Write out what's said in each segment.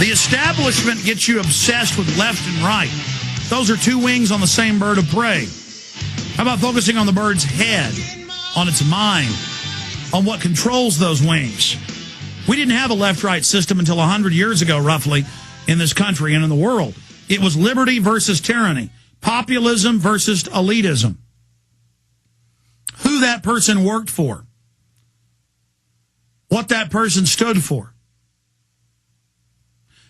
The establishment gets you obsessed with left and right. Those are two wings on the same bird of prey. How about focusing on the bird's head, on its mind, on what controls those wings? We didn't have a left-right system until 100 years ago, roughly, in this country and in the world. It was liberty versus tyranny, populism versus elitism. Who that person worked for, what that person stood for.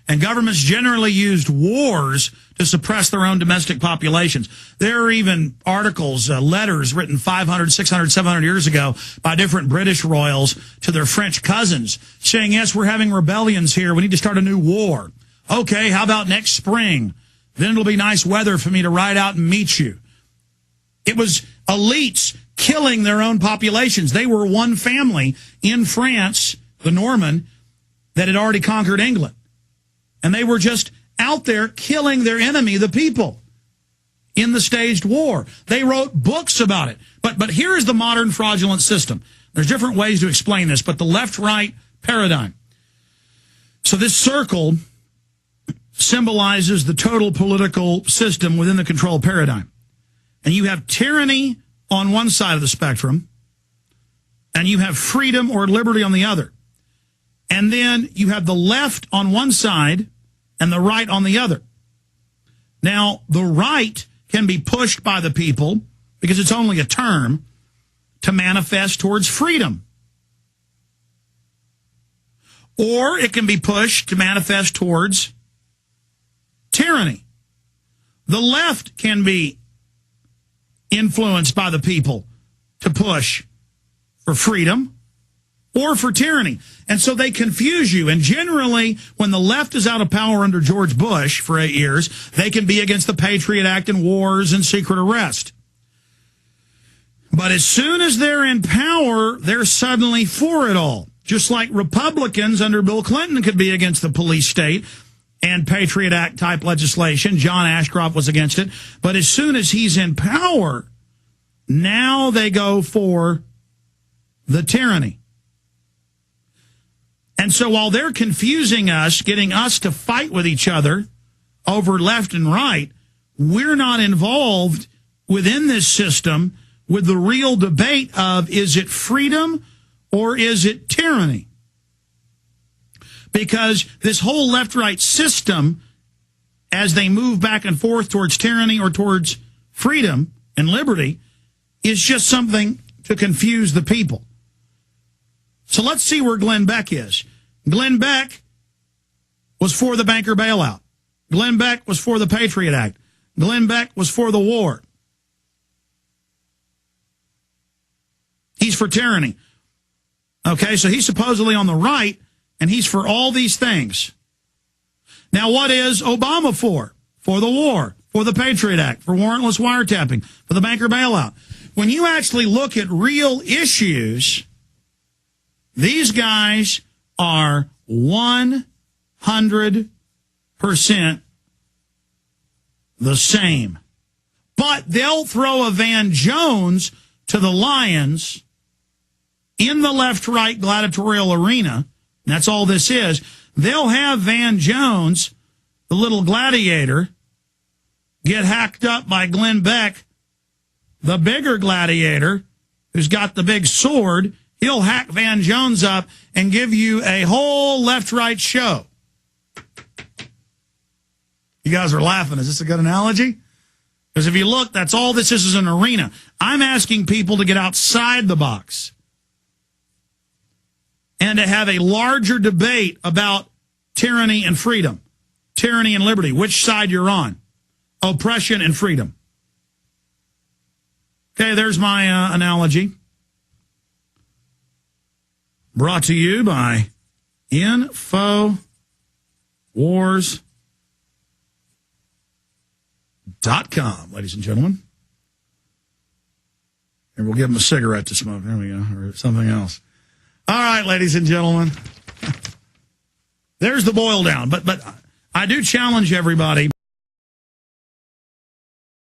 And governments generally used wars to suppress their own domestic populations. There are even articles, letters written 500, 600, 700 years ago by different British royals to their French cousins saying, yes, we're having rebellions here. We need to start a new war. Okay, how about next spring? Then it'll be nice weather for me to ride out and meet you. It was elites killing their own populations. They were one family in France, the Norman, that had already conquered England. And they were just out there killing their enemy, the people, in the staged war. They wrote books about it. But here is the modern fraudulent system. There's different ways to explain this, but the left-right paradigm. So this circle symbolizes the total political system within the control paradigm. And you have tyranny on one side of the spectrum, and you have freedom or liberty on the other. And then you have the left on one side and the right on the other. Now, the right can be pushed by the people, because it's only a term, to manifest towards freedom. Or it can be pushed to manifest towards tyranny. The left can be influenced by the people to push for freedom or for tyranny. And so they confuse you. And generally, when the left is out of power under George Bush for 8 years, they can be against the Patriot Act and wars and secret arrest. But as soon as they're in power, they're suddenly for it all. Just like Republicans under Bill Clinton could be against the police state and Patriot Act type legislation. John Ashcroft was against it. But as soon as he's in power, now they go for the tyranny. And so while they're confusing us, getting us to fight with each other over left and right, we're not involved within this system with the real debate of, is it freedom or is it tyranny? Because this whole left-right system, as they move back and forth towards tyranny or towards freedom and liberty, is just something to confuse the people. So let's see where Glenn Beck is. Glenn Beck was for the banker bailout. Glenn Beck was for the Patriot Act. Glenn Beck was for the war. He's for tyranny. Okay, so he's supposedly on the right, and he's for all these things. Now, what is Obama for? For the war, for the Patriot Act, for warrantless wiretapping, for the banker bailout. When you actually look at real issues, these guys are 100% the same. But they'll throw a Van Jones to the lions in the left-right gladiatorial arena. That's all this is. They'll have Van Jones, the little gladiator, get hacked up by Glenn Beck, the bigger gladiator, who's got the big sword. He'll hack Van Jones up and give you a whole left-right show. You guys are laughing. Is this a good analogy? Because if you look, that's all this is an arena. I'm asking people to get outside the box and to have a larger debate about tyranny and freedom, tyranny and liberty, which side you're on, oppression and freedom. Okay, there's my analogy. Brought to you by InfoWars.com, ladies and gentlemen. And we'll give them a cigarette to smoke. There we go, or something else. All right, ladies and gentlemen. There's the boil down. But I do challenge everybody